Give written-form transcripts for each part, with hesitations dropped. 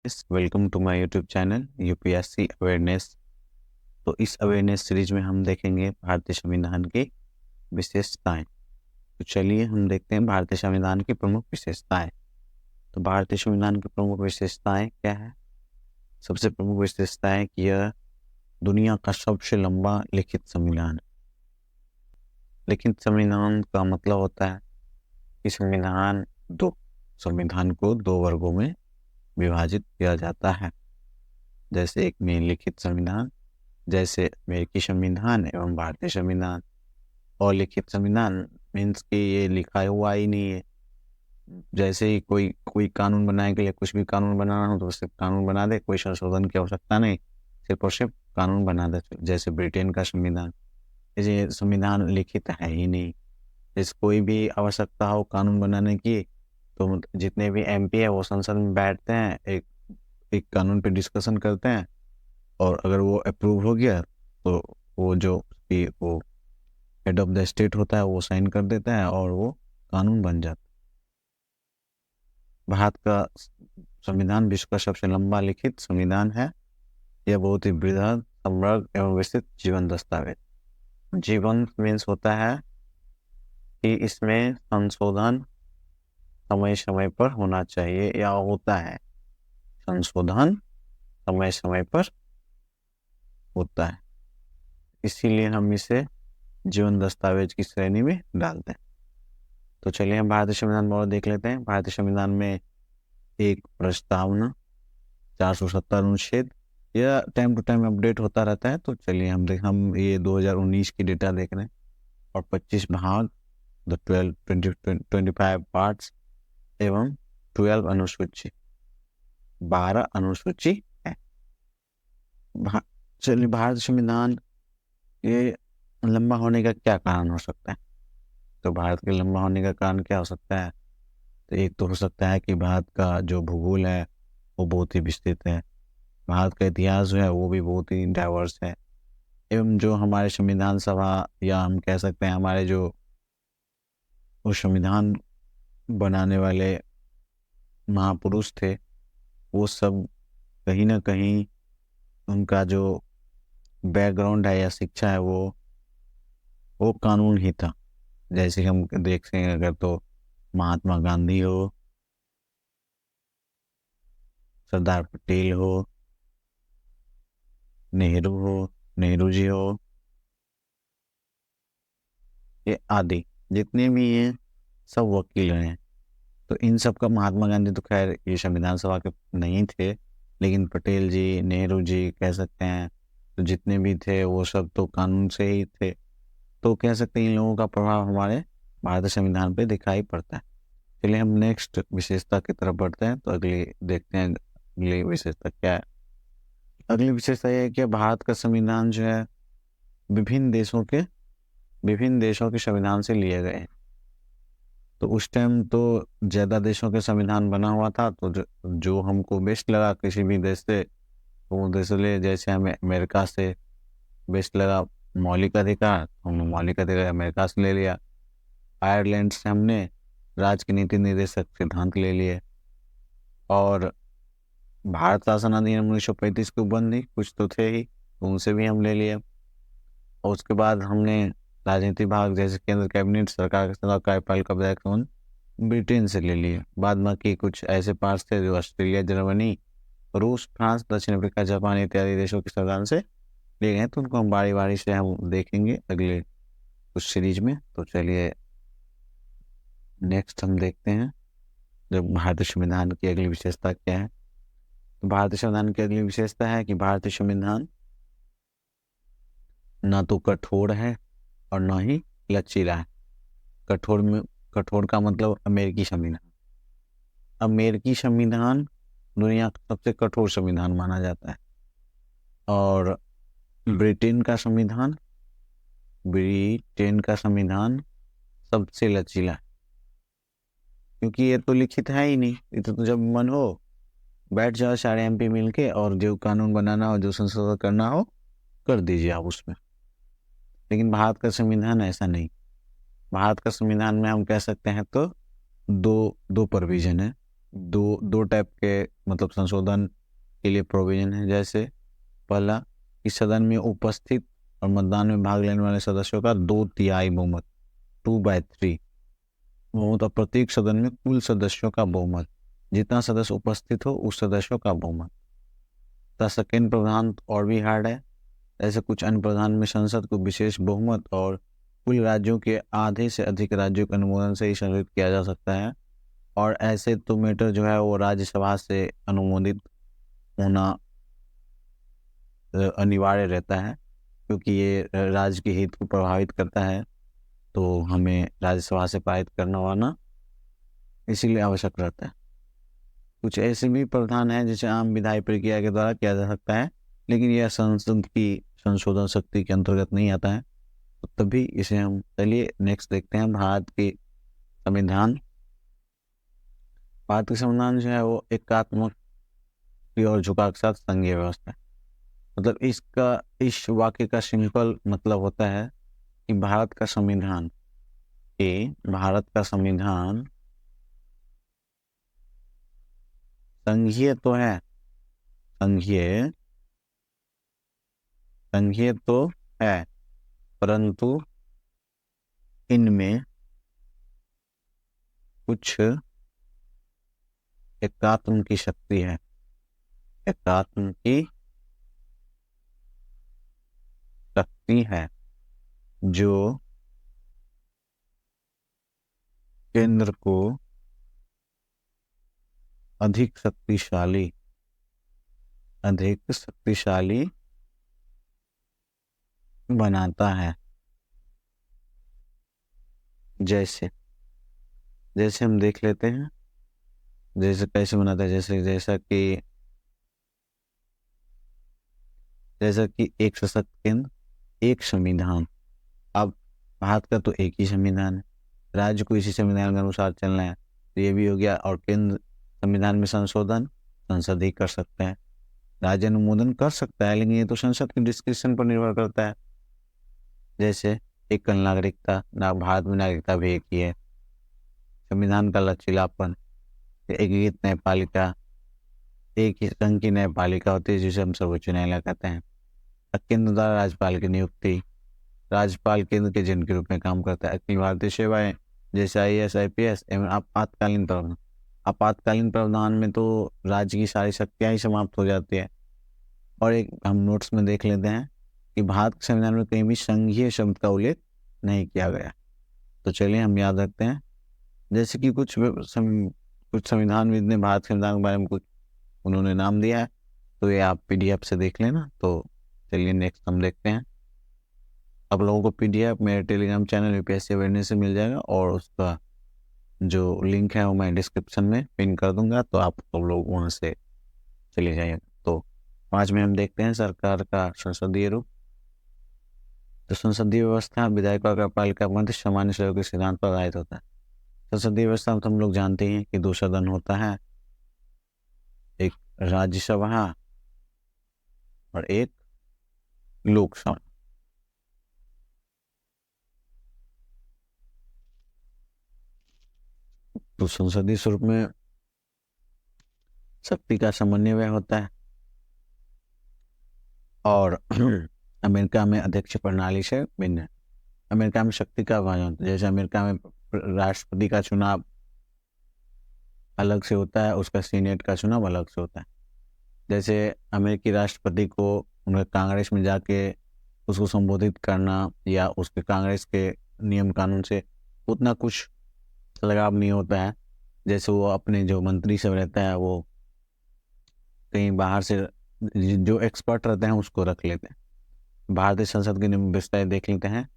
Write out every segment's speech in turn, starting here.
Welcome to my YouTube channel UPSC awareness. तो इस awareness series में हम देखेंगे भारतीय संविधान की विशेषताएं। तो चलिए हम देखते हैं भारतीय संविधान की प्रमुख विशेषताएं। तो भारतीय संविधान की प्रमुख विशेषताएं क्या है? सबसे प्रमुख विशेषता है कि यह दुनिया का सबसे लंबा लिखित संविधान है। लिखित संविधान का मतलब होता है कि संविधान को दो वर्गों में विभाजित किया जाता है। जैसे एक में लिखित संविधान, जैसे अमेरिकी संविधान एवं भारतीय संविधान। और लिखित संविधान मीन्स कि ये लिखा हुआ ही नहीं है। जैसे ही कोई कानून बनाने के लिए कुछ भी कानून बनाना हो तो सिर्फ कानून बना दे, कोई संशोधन की आवश्यकता नहीं, सिर्फ और सिर्फ कानून बना दे। जैसे ब्रिटेन का संविधान, ये संविधान लिखित है ही नहीं। जैसे कोई भी आवश्यकता हो कानून बनाने की तो जितने भी एमपी है वो संसद में बैठते हैं, एक कानून पे डिस्कशन करते हैं, और अगर वो अप्रूव हो गया तो वो हेड ऑफ द स्टेट होता है वो साइन कर देता है और वो कानून बन जाता है। भारत का संविधान विश्व का सबसे लंबा लिखित संविधान है। यह बहुत ही बृहद, समग्र एवं विस्तृत जीवन दस्तावेज। जीवन मीन्स होता है कि इसमें संशोधन समय समय पर होना चाहिए या होता है। संशोधन समय समय पर होता है, इसीलिए हम इसे जीवन दस्तावेज की श्रेणी में डालते हैं। तो चलिए हम भारतीय संविधान और देख लेते हैं। भारतीय संविधान में एक प्रस्तावना, 470 अनुच्छेद, यह टाइम टू टाइम अपडेट होता रहता है। तो चलिए हम ये 2019 की डेटा देख रहे हैं। और 25 भाग, 25 पार्ट्स एवं 12 अनुसूची, 12 अनुसूची है। चलिए भारत संविधान ये लंबा होने का क्या कारण हो सकता है? तो भारत के लंबा होने का कारण क्या हो सकता है? तो एक तो हो सकता है कि भारत का जो भूगोल है वो बहुत ही विस्तृत है। भारत का इतिहास जो है वो भी बहुत ही डाइवर्स है। एवं जो हमारे संविधान सभा, या हम कह सकते हैं हमारे जो उस संविधान बनाने वाले महापुरुष थे, वो सब कहीं ना कहीं उनका जो बैकग्राउंड है या शिक्षा है वो कानून ही था। जैसे हम देखते हैं अगर तो महात्मा गांधी हो, सरदार पटेल हो, नेहरू जी हो, ये आदि जितने भी ये सब वकील हैं। तो इन सब का, महात्मा गांधी तो खैर ये संविधान सभा के नहीं थे, लेकिन पटेल जी, नेहरू जी कह सकते हैं, तो जितने भी थे वो सब तो कानून से ही थे। तो कह सकते हैं इन लोगों का प्रभाव हमारे भारतीय संविधान पे दिखाई पड़ता है। चलिए हम नेक्स्ट विशेषता की तरफ बढ़ते हैं। तो अगली देखते हैं अगली विशेषता क्या है। अगली विशेषता यह है कि भारत का संविधान जो है विभिन्न देशों के संविधान से लिए गए हैं। तो उस टाइम तो ज़्यादा देशों के संविधान बना हुआ था, तो जो हमको बेस्ट लगा किसी भी देश से वो देश ले। जैसे हमें अमेरिका से बेस्ट लगा मौलिक अधिकार, हमने मौलिक अधिकार अमेरिका से ले लिया। आयरलैंड से हमने राज्य की नीति निर्देशक सिद्धांत ले लिए। और भारत शासन अधिनियम 1935 के उपबंधी कुछ तो थे ही, तो उनसे भी हम ले लिए। और उसके बाद हमने राजनीति भाग, जैसे केंद्र कैबिनेट, सरकार के खिलाफ कार्यपालिका का विधायक संबंध, ब्रिटेन से ले लिए। बाद में की कुछ ऐसे पार्ट्स थे जो ऑस्ट्रेलिया, जर्मनी, रूस, फ्रांस, दक्षिण अफ्रीका, जापान इत्यादि देशों के संविधान से लिए गए। तो उनको हम बारी बारी से हम देखेंगे अगले कुछ सीरीज में। तो चलिए नेक्स्ट हम देखते हैं जब भारतीय संविधान की अगली विशेषता क्या है। तो भारतीय संविधान की अगली विशेषता है कि भारतीय संविधान ना तो कठोर है और ना ही लचीला है। कठोर का मतलब अमेरिकी संविधान। अमेरिकी संविधान दुनिया का सबसे कठोर संविधान माना जाता है। और ब्रिटेन का संविधान सबसे लचीला है, क्योंकि ये तो लिखित है ही नहीं। ये तो जब मन हो बैठ जाओ सारे एमपी मिलके, और जो कानून बनाना हो, जो संशोधन करना हो, कर दीजिए आप उसमें। लेकिन भारत का संविधान ऐसा नहीं। भारत का संविधान में हम कह सकते हैं तो दो दो प्रोविजन है। दो टाइप के मतलब संशोधन के लिए प्रोविजन है। जैसे पहला कि सदन में उपस्थित और मतदान में भाग लेने वाले सदस्यों का 2/3 बहुमत, 2/3 बहुमत, और प्रत्येक सदन में कुल सदस्यों का बहुमत, जितना सदस्य उपस्थित हो उस सदस्यों का बहुमत। सेकेंड प्रावधान और भी हार्ड है। ऐसे कुछ अन्य प्रावधान में संसद को विशेष बहुमत और कुल राज्यों के आधे से अधिक राज्यों के अनुमोदन से ही संशोधित किया जा सकता है। और ऐसे तो मैटर जो है वो राज्यसभा से अनुमोदित होना अनिवार्य रहता है, क्योंकि ये राज्य के हित को प्रभावित करता है, तो हमें राज्यसभा से पारित करना होना इसीलिए आवश्यक रहता है। कुछ ऐसे भी प्रावधान हैं जिसे आम विधायी प्रक्रिया के द्वारा किया जा सकता है, लेकिन यह संसद की संशोधन शक्ति के अंतर्गत नहीं आता है, तो तभी इसे हम, चलिए नेक्स्ट देखते हैं भारत के संविधान। भारत का संविधान जो है वो एकात्मक और झुकाव के साथ संघीय व्यवस्था है। मतलब इस वाक्य का सिंपल मतलब होता है कि भारत का संविधान संघीय तो है, संघीय तो है, परंतु इनमें कुछ एकात्म की शक्ति है, एकात्म की शक्ति है जो केंद्र को अधिक शक्तिशाली बनाता है। जैसे हम देख लेते हैं, जैसे कैसे बनाता है। जैसा कि एक सशक्त केंद्र, एक संविधान। अब भारत का तो एक ही संविधान है, राज्य को इसी संविधान के अनुसार चलना है, तो ये भी हो गया। और केंद्र संविधान में संशोधन संसद ही कर सकता है, राज्य अनुमोदन कर सकता है, लेकिन ये तो संसद के डिस्क्रिप्शन पर निर्भर करता है। जैसे एकल नागरिकता, भारत में नागरिकता भी एक ही है। संविधान का लचीलापन, एकीकृत न्यायपालिका, एक ही संघ की न्यायपालिका होती है जिसे हम सर्वोच्च न्यायालय कहते हैं। केंद्र द्वारा राज्यपाल की नियुक्ति, राज्यपाल केंद्र के एजेंट के रूप में काम करता है। अखिल भारतीय सेवाएं जैसे IAS IPS एवं आपातकालीन प्रावधान। आपातकालीन प्रावधान में तो राज्य की सारी शक्तियां ही समाप्त हो जाती है। और एक हम नोट्स में देख लेते हैं कि भारत के संविधान में कहीं भी संघीय शब्द का उल्लेख नहीं किया गया, तो चलिए हम याद रखते हैं। जैसे कि कुछ संविधानविद ने भारत के संविधान के बारे में कुछ उन्होंने नाम दिया है, तो ये आप PDF से देख लेना। तो चलिए नेक्स्ट हम देखते हैं। आप लोगों को PDF मेरे टेलीग्राम चैनल UPSC अवेयरनेस से मिल जाएगा, और उसका जो लिंक है वो मैं डिस्क्रिप्शन में पिन कर दूंगा, तो आप लोग वहाँ से चले जाइएगा। तो 5 में हम देखते हैं सरकार का संसदीय रूप। तो संसदीय व्यवस्था विधायक और कार्यपालिका मध्य सामान्य सहयोग के सिद्धांत पर आधारित होता है। संसदीय व्यवस्था में तो हम लोग जानते हैं कि 2 सदन होता है, एक राज्यसभा और एक लोकसभा। तो संसदीय स्वरूप में शक्ति का समन्वय होता है, और अमेरिका में अध्यक्ष प्रणाली से भिन्न है। अमेरिका में शक्ति का विभाजन होता है। जैसे अमेरिका में राष्ट्रपति का चुनाव अलग से होता है, उसका सीनेट का चुनाव अलग से होता है। जैसे अमेरिकी राष्ट्रपति को उनके कांग्रेस में जाके उसको संबोधित करना या उसके कांग्रेस के नियम कानून से उतना कुछ लगाव नहीं होता है। जैसे वो अपने जो मंत्री सब रहता है वो कहीं बाहर से जो एक्सपर्ट रहते हैं उसको रख लेते हैं। भारतीय संसद के नियम विस्तार देख लेते हैं।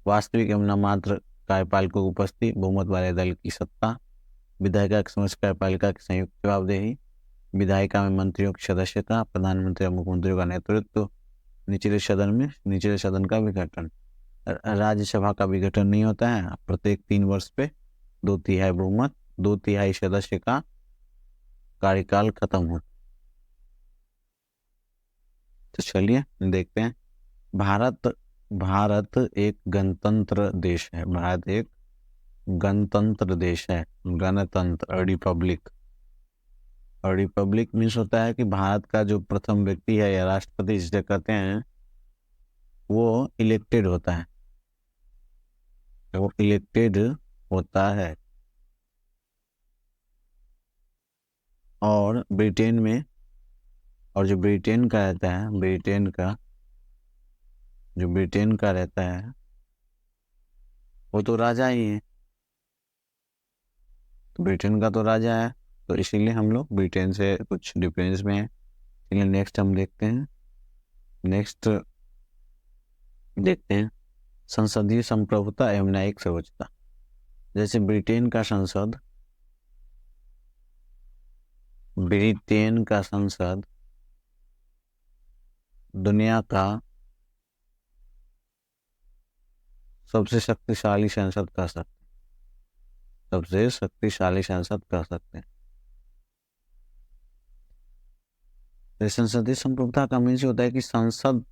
वास्तविक एवं नाममात्र कार्यपालिका की उपस्थिति, बहुमत वाले दल की सत्ता, विधायिका की समस्त कार्यपालिका की संयुक्त जवाबदेही, विधायिका में मंत्रियों की सदस्यता, प्रधानमंत्री और मुख्यमंत्रियों का नेतृत्व, निचले सदन का विघटन। राज्यसभा का विघटन नहीं होता है। प्रत्येक 3 वर्ष पे 2/3 बहुमत, 2/3 सदस्य का कार्यकाल खत्म होता। तो चलिए देखते हैं। भारत एक गणतंत्र देश है। भारत एक गणतंत्र देश है, गणतंत्र, रिपब्लिक। और रिपब्लिक मीन्स होता है कि भारत का जो प्रथम व्यक्ति है या राष्ट्रपति जिसे कहते हैं वो इलेक्टेड होता है, वो इलेक्टेड होता है। और ब्रिटेन में, और जो ब्रिटेन का रहता है, ब्रिटेन का जो ब्रिटेन का रहता है वो तो राजा ही है, तो ब्रिटेन का तो राजा है, तो इसीलिए हम लोग ब्रिटेन से कुछ डिफरेंस में है। चलिए नेक्स्ट हम देखते हैं। नेक्स्ट देखते हैं संसदीय संप्रभुता एवं न्यायिक सर्वोच्चता। जैसे ब्रिटेन का संसद, ब्रिटेन का संसद दुनिया का सबसे शक्तिशाली संसद कह सकते हैं, सबसे शक्तिशाली संसद कह सकते हैं। तो संसदीय संप्रभुता का मीन्स होता है कि संसद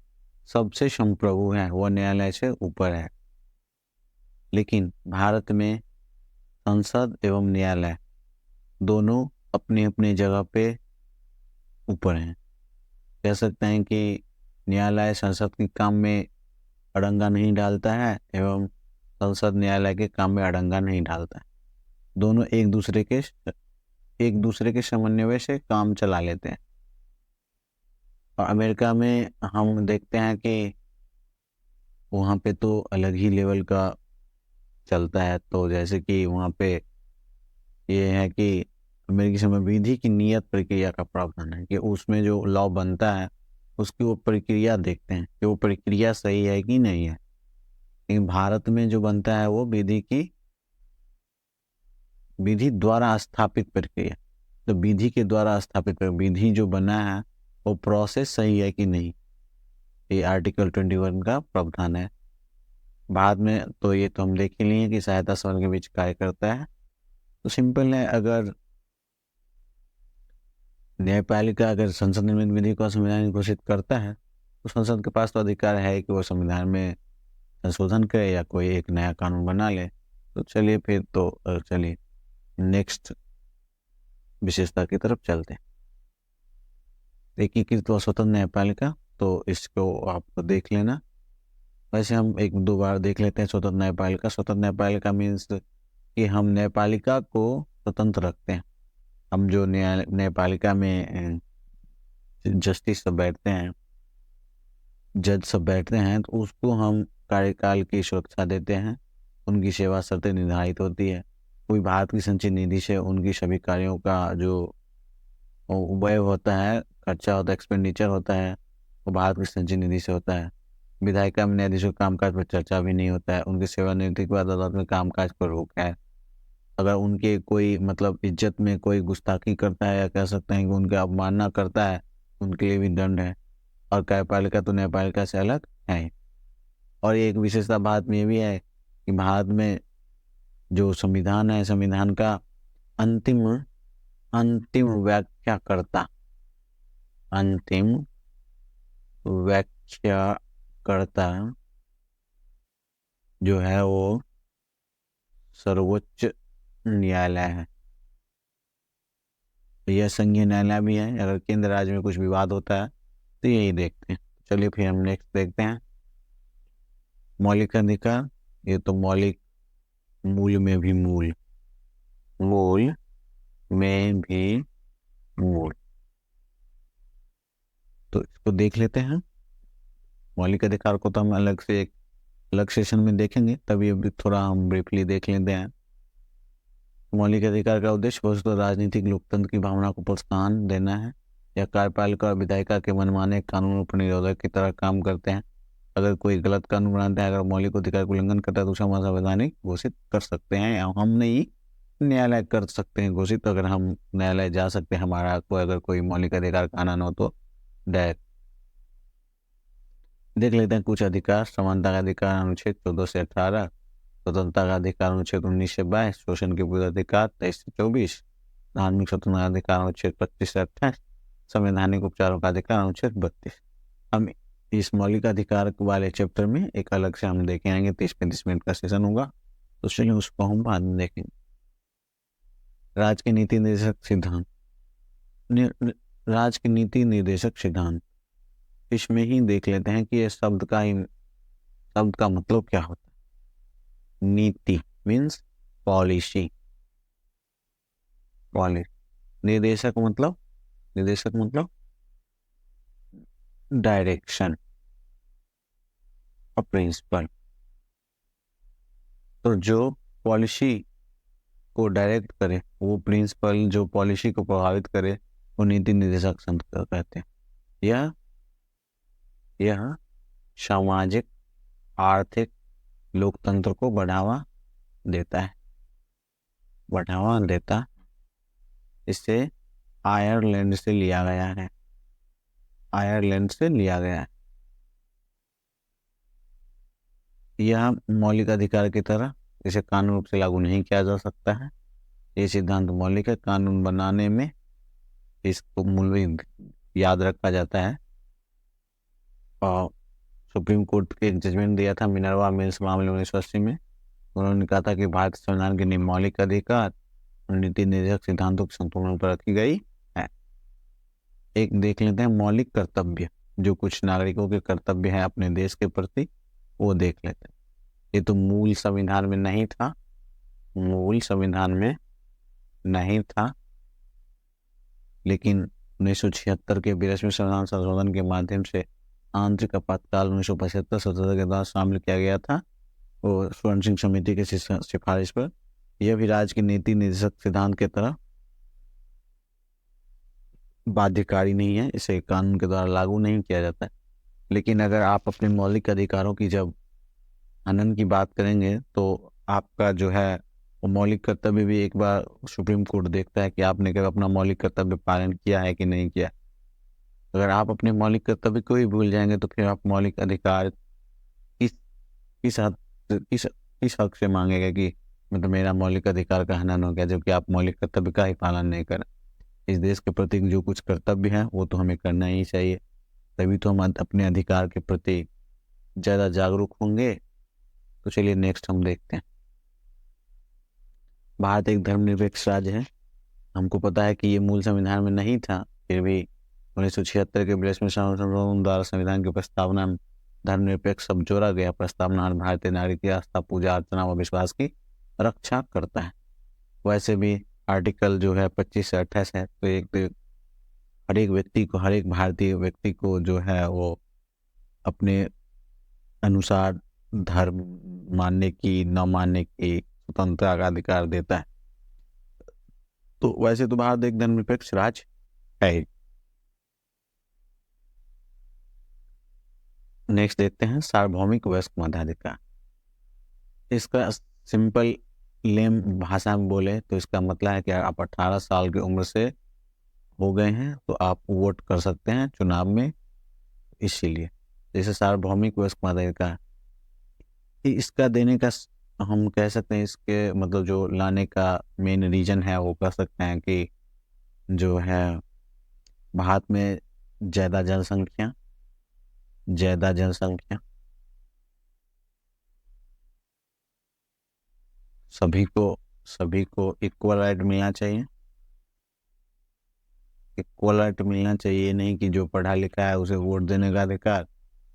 सबसे संप्रभु है, वो न्यायालय से ऊपर है। लेकिन भारत में संसद एवं न्यायालय दोनों अपनी अपनी जगह पे ऊपर हैं। कह सकते हैं कि न्यायालय संसद के काम में अड़ंगा नहीं डालता है एवं संसद न्यायालय के काम में अड़ंगा नहीं डालता है। दोनों एक दूसरे के समन्वय से काम चला लेते हैं। और अमेरिका में हम देखते हैं कि वहाँ पे तो अलग ही लेवल का चलता है। तो जैसे कि वहाँ पे ये है कि अमेरिकी समय विधि की नियत प्रक्रिया का प्रावधान है कि उसमें जो लॉ बनता है उसकी वो प्रक्रिया देखते हैं कि वो प्रक्रिया सही है कि नहीं है। लेकिन भारत में जो बनता है वो विधि द्वारा स्थापित प्रक्रिया, तो विधि के द्वारा स्थापित विधि जो बना है वो प्रोसेस सही है कि नहीं, ये आर्टिकल 21 का प्रावधान है। बाद में तो ये तो हम देख ही लिए कि सहायता सदन के बीच कार्य करता है। तो सिंपल है, अगर न्यायपालिका अगर संसद निर्मित विधि को संवैधानिक घोषित करता है तो संसद के पास तो अधिकार है कि वो संविधान में संशोधन करे या कोई एक नया कानून बना ले। तो चलिए फिर तो चलिए नेक्स्ट विशेषता की तरफ चलते हैं। एकीकृत व स्वतंत्र न्यायपालिका, तो इसको आप देख लेना। वैसे हम एक दो बार देख लेते हैं स्वतंत्र न्यायपालिका। स्वतंत्र न्यायपालिका मीन्स कि हम न्यायपालिका को स्वतंत्र रखते हैं। हम जो न्यायपालिका में जस्टिस सब बैठते हैं, जज सब बैठते हैं, तो उसको हम कार्यकाल की सुरक्षा देते हैं। उनकी सेवा शर्तें निर्धारित होती है। कोई भारत की संचित निधि से उनकी सभी कार्यों का जो व्यय होता है, खर्चा होता है, एक्सपेंडिचर होता है, वो भारत की संचित निधि से होता है। विधायिका में न्यायाधीशों के कामकाज पर चर्चा भी नहीं होता है। उनकी सेवानिवृत्ति के बाद अदालत में कामकाज पर रोक है। अगर उनके कोई मतलब इज्जत में कोई गुस्ताखी करता है या कह सकते हैं कि उनके अवमानना करता है, उनके लिए भी दंड है। और कार्यपालिका तो न्यायपालिका से अलग है। और एक विशेषता भारत में ये भी है कि भारत में जो संविधान है, संविधान का अंतिम व्याख्याकर्ता, अंतिम व्याख्याकर्ता जो है वो सर्वोच्च न्यायालय है। यह संघीय न्यायालय भी है। अगर केंद्र राज्य में कुछ विवाद होता है तो यही देखते हैं। चलिए फिर हम नेक्स्ट देखते हैं मौलिक अधिकार। ये तो मौलिक, मूल में भी मूल, मूल में भी मूल, तो इसको देख लेते हैं। मौलिक अधिकार को तो हम अलग से एक अलग सेशन में देखेंगे, तभी अभी थोड़ा हम ब्रीफली देख लेते हैं। मौलिक अधिकार का उद्देश्य वस्तुतः राजनीतिक लोकतंत्र की भावना को प्रोत्साहन देना है। यह कार्यपालिका और विधायिका के मनमाने कानूनों पर निरोधक की तरह काम करते हैं। अगर कोई गलत कानून बनाता है, अगर मौलिक अधिकार को उल्लंघन करता है तो उसे हम असंवैधानिक घोषित कर सकते हैं, या हम नहीं, न्यायालय कर सकते हैं घोषित। अगर हम न्यायालय जा सकते हैं, हमारा कोई अगर कोई मौलिक अधिकार का आनन हो तो डायरेक्ट देख लेते हैं। कुछ अधिकार: समानता का अधिकार अनुच्छेद 14 से 18, स्वतंत्रता का अधिकार अनुच्छेद 19 से 22, शोषण के विरुद्ध अधिकार 23 से 24, धार्मिक स्वतंत्रता का अधिकार अनुच्छेद 25 से 28, संवैधानिक उपचारों का अधिकार अनुच्छेद 32। हम इस मौलिक अधिकार वाले चैप्टर में एक अलग से हम देखेंगे, 30-35 मिनट का सेशन होगा, तो चलिए उसको हम बाद में देखेंगे। राज्य के नीति निर्देशक सिद्धांत। राज की नीति निर्देशक सिद्धांत, इसमें ही देख लेते हैं कि ये शब्द का मतलब क्या होता है। नीति मीन्स पॉलिसी, निर्देशक मतलब डायरेक्शन और प्रिंसिपल। तो जो पॉलिसी को डायरेक्ट करे, वो प्रिंसिपल जो पॉलिसी को प्रभावित करे, वो नीति निर्देशक संस्था कहते हैं। यह सामाजिक, आर्थिक, लोकतंत्र को बढ़ावा देता। इसे आयरलैंड से लिया गया है। यह मौलिक अधिकार की तरह इसे कानून रूप से लागू नहीं किया जा सकता है। ये सिद्धांत मौलिक है, कानून बनाने में इसको मूल याद रखा जाता है। और सुप्रीम कोर्ट के एक जजमेंट दिया था मिनर्वा मिल्स मामले 1980 में। उन्होंने कहा था कि भारतीय संविधान के मौलिक अधिकार और नीति निर्देशक सिद्धांतों के संतुलन पर रखी गई है। एक देख लेते हैं मौलिक कर्तव्य, जो कुछ नागरिकों के कर्तव्य है अपने देश के प्रति, वो देख लेते हैं। ये तो मूल संविधान में नहीं था, लेकिन 1976 के 42वें संविधान संशोधन के माध्यम से आंतरिक आपातकाल 1975-77 के दौरान शामिल किया गया था, वो स्वर्ण सिंह समिति के सिफारिश पर। यह भी राज्य की नीति निर्देशक सिद्धांत के तरह बाध्यकारी नहीं है, इसे कानून के द्वारा लागू नहीं किया जाता है। लेकिन अगर आप अपने मौलिक अधिकारों की जब हनन की बात करेंगे, तो आपका जो है वो मौलिक कर्तव्य भी एक बार सुप्रीम कोर्ट देखता है कि आपने कभी अपना मौलिक कर्तव्य पालन किया है कि नहीं किया। अगर आप अपने मौलिक कर्तव्य को ही भूल जाएंगे, तो फिर आप मौलिक अधिकार किस हक से मांगेगा कि मतलब मेरा मौलिक अधिकार का हनन हो गया, जबकि आप मौलिक कर्तव्य का ही पालन नहीं करें। इस देश के प्रति जो कुछ कर्तव्य है वो तो हमें करना ही चाहिए, तभी तो हम अपने अधिकार के प्रति ज़्यादा जागरूक होंगे। तो चलिए नेक्स्ट हम देखते हैं। भारत एक धर्मनिरपेक्ष राज्य है। हमको पता है कि ये मूल संविधान में नहीं था, फिर भी 1976 के 42वें संशोधन द्वारा संविधान की प्रस्तावना में धर्मनिरपेक्ष शब्द जोड़ा गया। प्रस्तावना भारतीय नागरिक की आस्था, पूजा अर्चना व विश्वास की रक्षा करता है। वैसे भी आर्टिकल जो है 25 से 28 है, तो हर एक भारतीय व्यक्ति को जो है वो अपने अनुसार धर्म मानने की, न मानने की स्वतंत्रता का अधिकार देता है। तो वैसे तो भारत एक धर्मनिरपेक्ष राज्य है। नेक्स्ट देखते हैं सार्वभौमिक वयस्क मताधिकार। इसका सिंपल लेम भाषा में बोले तो इसका मतलब है कि आप 18 साल की उम्र से हो गए हैं तो आप वोट कर सकते हैं चुनाव में। इसीलिए जैसे सार्वभौमिक वयस्क मताधिकार, इसका देने का हम कह सकते हैं, इसके मतलब जो लाने का मेन रीजन है वो कह सकते हैं कि जो है भारत में ज़्यादा जनसंख्या, सभी को इक्वल राइट मिलना चाहिए। ये नहीं कि जो पढ़ा लिखा है उसे वोट देने का अधिकार,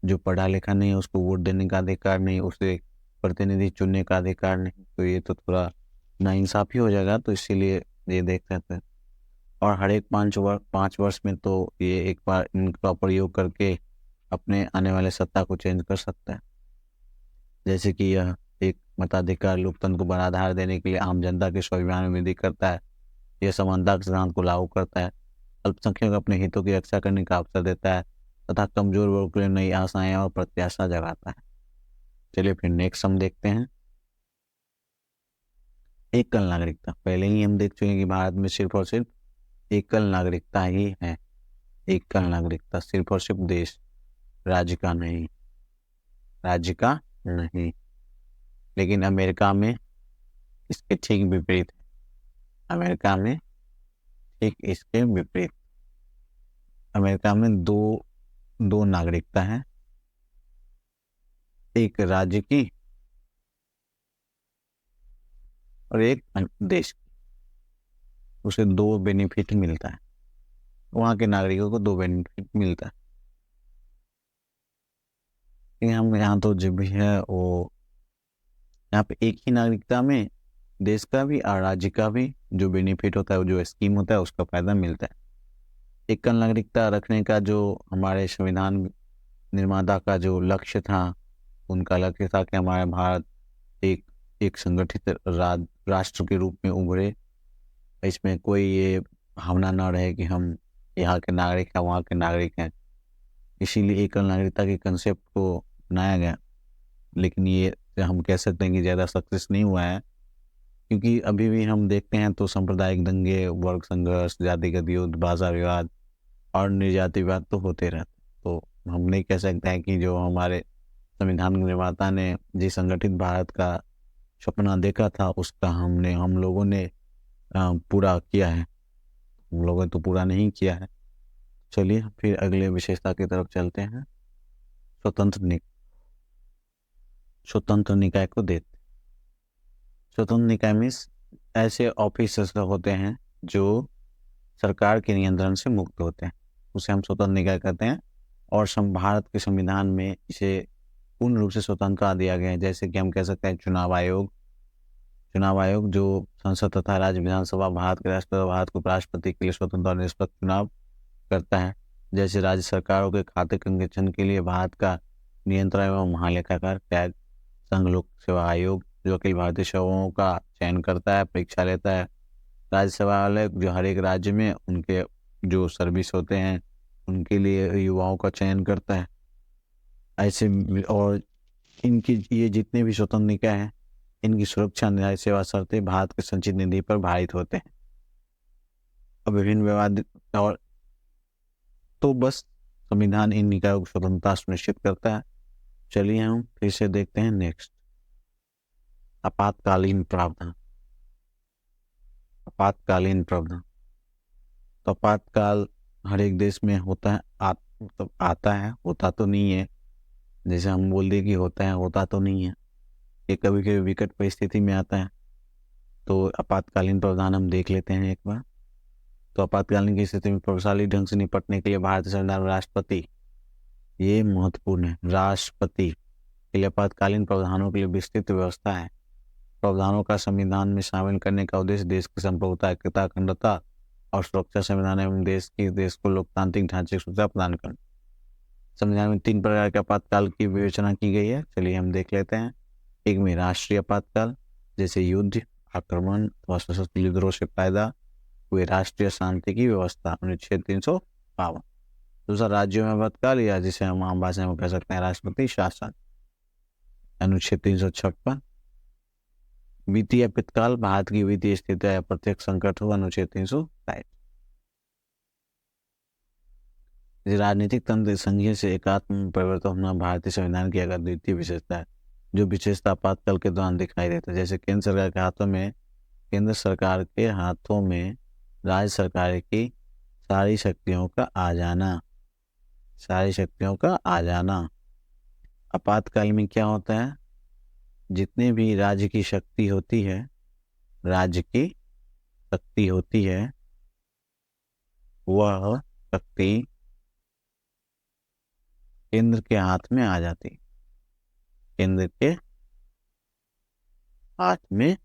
जो पढ़ा लिखा नहीं है उसको वोट देने का अधिकार नहीं, उसे प्रतिनिधि चुनने का अधिकार नहीं। तो ये तो थोड़ा नाइंसाफ़ी हो जाएगा, तो इसीलिए ये देख सकते हैं। और हर एक 5 वर्ष में तो ये एक बार इनका प्रयोग करके अपने आने वाले सत्ता को चेंज कर सकता है। जैसे कि यह एक मताधिकार लोकतंत्र को बड़ा आधार देने के लिए आम जनता के स्वाभिमान में वृद्धि करता है। यह समानता के सिद्धांत को लागू करता है, अल्पसंख्यक को अपने हितों की रक्षा करने का अवसर देता है तथा कमजोर वर्ग के लिए नई आशाएं और प्रत्याशा जगाता है। चलिए फिर नेक्स्ट हम देखते हैं एकल नागरिकता। पहले ही हम देख चुके हैं कि भारत में सिर्फ और सिर्फ एकल नागरिकता ही है। एकल नागरिकता सिर्फ और सिर्फ देश, राज्य का नहीं। लेकिन अमेरिका में इसके ठीक विपरीत है। अमेरिका में दो नागरिकता है, एक राज्य की और एक देश की। उसे 2 बेनिफिट मिलता है। वहाँ के नागरिकों को 2 बेनिफिट मिलता है। हम यहाँ तो जो भी है वो यहाँ पे एक ही नागरिकता में देश का भी और राज्य का भी जो बेनिफिट होता है, जो स्कीम होता है, उसका फायदा मिलता है। एकल नागरिकता रखने का जो हमारे संविधान निर्माता का जो लक्ष्य था, उनका लक्ष्य था कि हमारा भारत एक एक संगठित राष्ट्र के रूप में उभरे। इसमें कोई ये भावना न रहे कि हम यहाँ के नागरिक हैं, वहाँ के नागरिक हैं। इसीलिए एकल नागरिकता के कंसेप्ट को बनाया गया। लेकिन ये हम कह सकते हैं कि ज़्यादा सक्सेस नहीं हुआ है, क्योंकि अभी भी हम देखते हैं तो सांप्रदायिक दंगे, वर्ग संघर्ष, जातिगत युद्ध, भाषा विवाद और निर्जाति विवाद तो होते रहते। तो हम नहीं कह सकते हैं कि जो हमारे संविधान निर्माता ने जिस संगठित भारत का सपना देखा था, उसका हम लोगों ने पूरा किया है। हम लोगों ने तो पूरा नहीं किया है। चलिए फिर अगले विशेषता की तरफ चलते हैं। स्वतंत्र निकाय को देखते। स्वतंत्र निकाय मीन्स ऐसे ऑफिसर्स होते हैं जो सरकार के नियंत्रण से मुक्त होते हैं, उसे हम स्वतंत्र निकाय कहते हैं। और भारत के संविधान में इसे पूर्ण रूप से स्वतंत्रता दिया गया है। जैसे कि हम कह सकते हैं चुनाव आयोग जो संसद तथा राज्य विधानसभा, भारत के राष्ट्रपति, भारत के उपराष्ट्रपति के लिए स्वतंत्र और निष्पक्ष चुनाव करता है। जैसे राज्य सरकारों के खाते संरक्षण के लिए भारत का नियंत्रण एवं महालेखाकार टैग संघ लोक सेवा आयोग जो अखिल भारतीय सेवाओं का चयन करता है, परीक्षा लेता है। राज्य सेवा वाले जो हर एक राज्य में उनके जो सर्विस होते हैं उनके लिए युवाओं का चयन करता है। ऐसे और इनकी ये जितने भी स्वतंत्र निकाय हैं, इनकी सुरक्षा, न्याय सेवा शर्तें भारत के संचित निधि पर भारित होते हैं। अब विभिन्न विवादित और तो बस संविधान इन निकायों की स्वतंत्रता सुनिश्चित करता है। चलिए हम फिर से देखते हैं नेक्स्ट, आपातकालीन प्रावधान। आपातकालीन प्रावधान तो आपातकाल हर एक देश में होता है, मतलब आता है, होता तो नहीं है। जैसे हम बोल दें कि होता है, होता तो नहीं है, ये कभी कभी विकट परिस्थिति में आता है। तो आपातकालीन प्रावधान हम देख लेते हैं एक बार। तो आपातकालीन की स्थिति में प्रभावशाली ढंग से निपटने के लिए भारतीय संविधान में राष्ट्रपति, ये महत्वपूर्ण है, राष्ट्रपति के लिए आपातकालीन प्रावधानों के लिए विस्तृत व्यवस्था है। प्रावधानों का संविधान में शामिल करने का उद्देश्य देश की संप्रभुता, एकता, अखंडता और सुरक्षा, संविधान एवं देश को लोकतांत्रिक ढांचे की सुविधा प्रदान करना। संविधान में 3 प्रकार के आपातकाल की विवेचना की गई है। चलिए हम देख लेते हैं। एक में राष्ट्रीय आपातकाल, जैसे युद्ध, आक्रमण अथवा सशस्त्र विद्रोह से पैदा हुए राष्ट्रीय शांति की व्यवस्था, अनुच्छेद 352। दूसरा राज्यों में आपातकाल, या जिसे हम आम भाषा में कह सकते हैं राष्ट्रपति शासन, अनुच्छेद 356। वित्तीय आपातकाल, भारत की वित्तीय स्थिति या प्रत्येक संकट हो, अनुच्छेद 360। राजनीतिक तंत्र संघीय से एकात्म परिवर्तन होना भारतीय संविधान की एक अद्वितीय विशेषता है, जो विशेषता आपातकाल के दौरान दिखाई देता है। जैसे केंद्र सरकार के हाथों में राज्य सरकार की सारी शक्तियों का आ जाना। आपातकाल में क्या होता है, जितने भी राज्य की शक्ति होती है, वह शक्ति केंद्र के हाथ में आ जाती है। केंद्र के हाथ में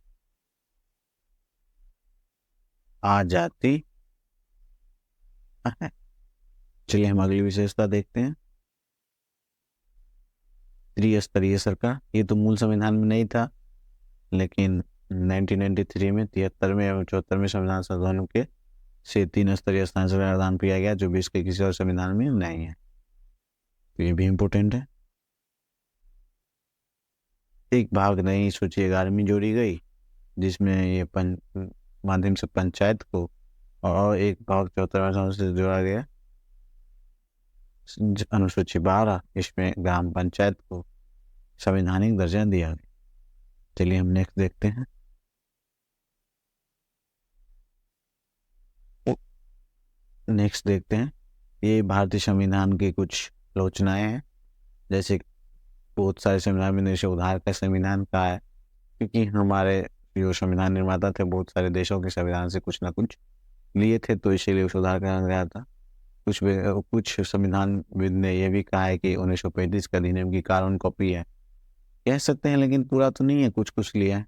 आ जाती है। चलिए हम अगली विशेषता देखते हैं, त्रिस्तरीय सरकार। ये तो मूल संविधान में नहीं था, लेकिन 1993 में 73वें एवं 74वें संविधान संशोधन के से 3 स्तरीय स्थानीय सरकार प्रदान किया गया, जो विश्व के किसी और संविधान में नहीं है। तो ये भी इम्पोर्टेंट है। एक भाग नई सूची 11वीं जोड़ी गई, जिसमें ये माध्यम से पंचायत को, और एक भाग 74वें से जोड़ा गया, अनुसूची 12, इसमें ग्राम पंचायत को संवैधानिक दर्जा दिया गया। चलिए हम नेक्स्ट देखते हैं। ये भारतीय संविधान की कुछ आलोचनाएं हैं। जैसे बहुत सारे संविधान में जैसे उधार का संविधान का है, क्योंकि हमारे जो संविधान निर्माता थे बहुत सारे देशों के संविधान से कुछ ना कुछ लिए थे, तो इसीलिए सुधार करा गया था। कुछ संविधानविद ने यह भी कहा है कि 1935 का अधिनियम की कानून कॉपी है, कह सकते हैं, लेकिन पूरा तो नहीं है, कुछ लिया है।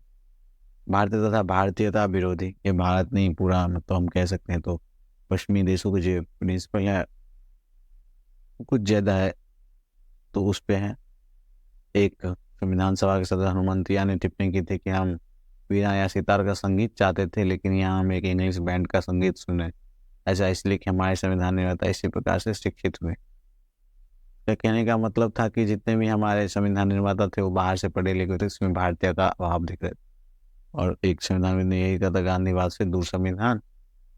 भारतीय तथा भारतीयता विरोधी, ये भारत नहीं पूरा, मतलब हम कह सकते हैं तो पश्चिमी देशों के जो प्रिंसिपल है कुछ ज़्यादा है, तो उस पे है। एक संविधान सभा के सदस्य हनुमंतिया ने टिप्पणी की थी कि हम वीणा या सितार का संगीत चाहते थे, लेकिन यहाँ हम एक इंग्लिश बैंड का संगीत सुने। ऐसा इसलिए कि हमारे संविधान निर्माता इसी प्रकार से शिक्षित हुए। तो कहने का मतलब था कि जितने भी हमारे संविधान निर्माता थे वो बाहर से पढ़े लिखे थे, इसमें भारतीय का अभाव दिख रहा है। और एक संविधान ने यही कहा था, गांधीवाद से दूर संविधान,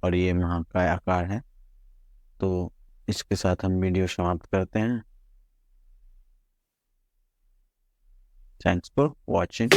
और ये महाकाय आकार है। तो इसके साथ हम वीडियो समाप्त करते हैं। Thanks for watching.